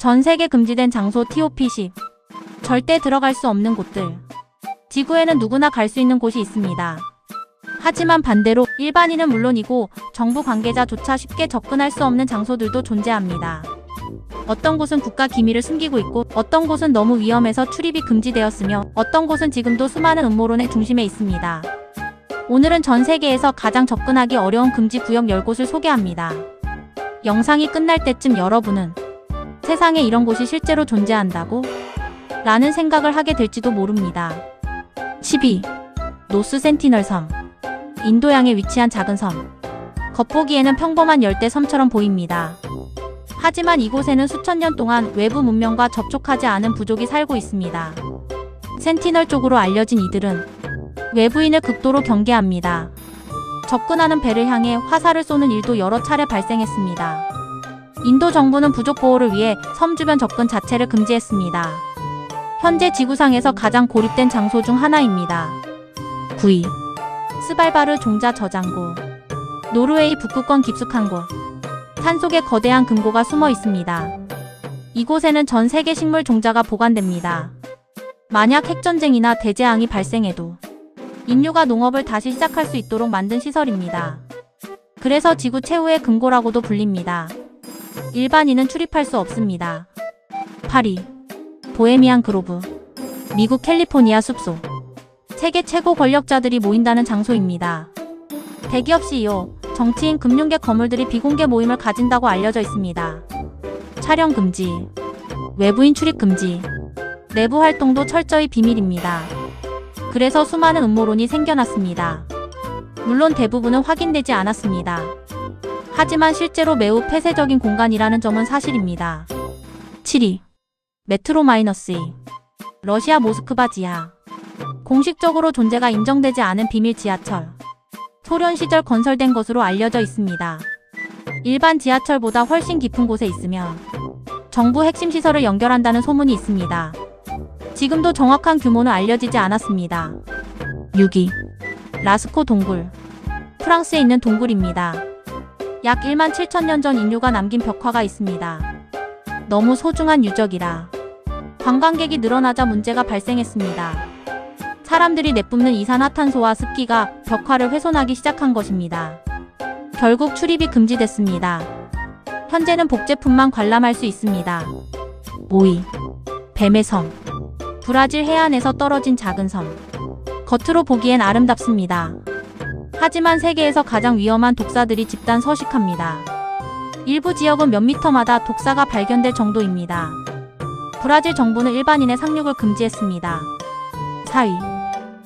전 세계 금지된 장소 TOP10. 절대 들어갈 수 없는 곳들. 지구에는 누구나 갈 수 있는 곳이 있습니다. 하지만 반대로 일반인은 물론이고 정부 관계자조차 쉽게 접근할 수 없는 장소들도 존재합니다. 어떤 곳은 국가 기밀을 숨기고 있고 어떤 곳은 너무 위험해서 출입이 금지되었으며 어떤 곳은 지금도 수많은 음모론의 중심에 있습니다. 오늘은 전 세계에서 가장 접근하기 어려운 금지 구역 10곳을 소개합니다. 영상이 끝날 때쯤 여러분은 세상에 이런 곳이 실제로 존재한다고? 라는 생각을 하게 될지도 모릅니다. 12. 노스 센티널 섬. 인도양에 위치한 작은 섬. 겉보기에는 평범한 열대 섬처럼 보입니다. 하지만 이곳에는 수천 년 동안 외부 문명과 접촉하지 않은 부족이 살고 있습니다. 센티널 쪽으로 알려진 이들은 외부인을 극도로 경계합니다. 접근하는 배를 향해 화살을 쏘는 일도 여러 차례 발생했습니다. 인도 정부는 부족 보호를 위해 섬 주변 접근 자체를 금지했습니다. 현재 지구상에서 가장 고립된 장소 중 하나입니다. 9위. 스발바르 종자 저장고. 노르웨이 북극권 깊숙한 곳. 산속에 거대한 금고가 숨어 있습니다. 이곳에는 전 세계 식물 종자가 보관됩니다. 만약 핵전쟁이나 대재앙이 발생해도 인류가 농업을 다시 시작할 수 있도록 만든 시설입니다. 그래서 지구 최후의 금고라고도 불립니다. 일반인은 출입할 수 없습니다. 8위. 보헤미안 그로브. 미국 캘리포니아 숲속. 세계 최고 권력자들이 모인다는 장소입니다. 대기업 CEO, 정치인, 금융계 거물들이 비공개 모임을 가진다고 알려져 있습니다. 촬영 금지, 외부인 출입 금지, 내부 활동도 철저히 비밀입니다. 그래서 수많은 음모론이 생겨났습니다. 물론 대부분은 확인되지 않았습니다. 하지만 실제로 매우 폐쇄적인 공간이라는 점은 사실입니다. 7위. 메트로 마이너스 2. 러시아 모스크바 지하. 공식적으로 존재가 인정되지 않은 비밀 지하철. 소련 시절 건설된 것으로 알려져 있습니다. 일반 지하철보다 훨씬 깊은 곳에 있으며 정부 핵심 시설을 연결한다는 소문이 있습니다. 지금도 정확한 규모는 알려지지 않았습니다. 6위. 라스코 동굴. 프랑스에 있는 동굴입니다. 약 1만 7천 년 전 인류가 남긴 벽화가 있습니다. 너무 소중한 유적이라 관광객이 늘어나자 문제가 발생했습니다. 사람들이 내뿜는 이산화탄소와 습기가 벽화를 훼손하기 시작한 것입니다. 결국 출입이 금지됐습니다. 현재는 복제품만 관람할 수 있습니다. 5위. 뱀의 섬. 브라질 해안에서 떨어진 작은 섬. 겉으로 보기엔 아름답습니다. 하지만 세계에서 가장 위험한 독사들이 집단 서식합니다. 일부 지역은 몇 미터마다 독사가 발견될 정도입니다. 브라질 정부는 일반인의 상륙을 금지했습니다. 4위.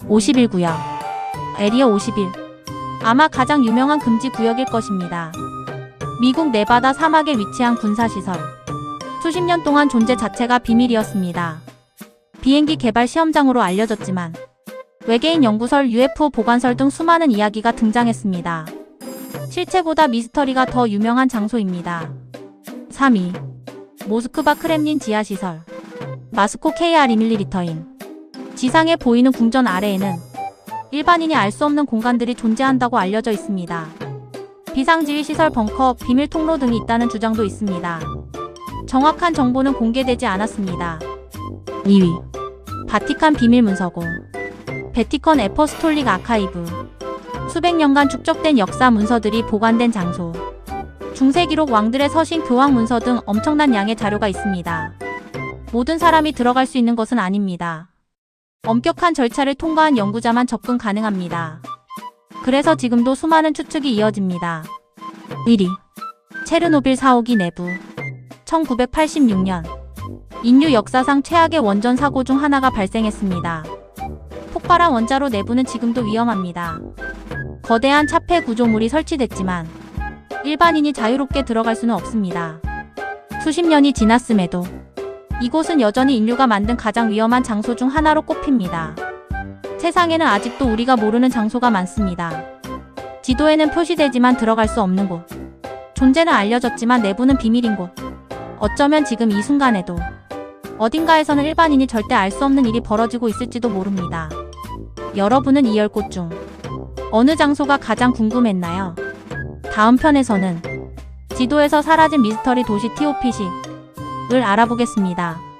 51구역. 에리어 51. 아마 가장 유명한 금지 구역일 것입니다. 미국 네바다 사막에 위치한 군사시설. 수십 년 동안 존재 자체가 비밀이었습니다. 비행기 개발 시험장으로 알려졌지만 외계인 연구설, UFO 보관설 등 수많은 이야기가 등장했습니다. 실체보다 미스터리가 더 유명한 장소입니다. 3위. 모스크바 크렘린 지하시설. 마스코 KR2ml인. 지상에 보이는 궁전 아래에는 일반인이 알 수 없는 공간들이 존재한다고 알려져 있습니다. 비상지휘 시설, 벙커, 비밀 통로 등이 있다는 주장도 있습니다. 정확한 정보는 공개되지 않았습니다. 2위. 바티칸 비밀문서고. 베티컨 에퍼스톨릭 아카이브. 수백 년간 축적된 역사 문서들이 보관된 장소. 중세기록, 왕들의 서신, 교황 문서 등 엄청난 양의 자료가 있습니다. 모든 사람이 들어갈 수 있는 것은 아닙니다. 엄격한 절차를 통과한 연구자만 접근 가능합니다. 그래서 지금도 수많은 추측이 이어집니다. 1위. 체르노빌 사오기 내부. 1986년. 인류 역사상 최악의 원전 사고 중 하나가 발생했습니다. 폭발한 원자로 내부는 지금도 위험합니다. 거대한 차폐 구조물이 설치됐지만 일반인이 자유롭게 들어갈 수는 없습니다. 수십 년이 지났음에도 이곳은 여전히 인류가 만든 가장 위험한 장소 중 하나로 꼽힙니다. 세상에는 아직도 우리가 모르는 장소가 많습니다. 지도에는 표시되지만 들어갈 수 없는 곳. 존재는 알려졌지만 내부는 비밀인 곳. 어쩌면 지금 이 순간에도 어딘가에서는 일반인이 절대 알 수 없는 일이 벌어지고 있을지도 모릅니다. 여러분은 이 10곳 중 어느 장소가 가장 궁금했나요? 다음 편에서는 지도에서 사라진 미스터리 도시 TOP10 을 알아보겠습니다.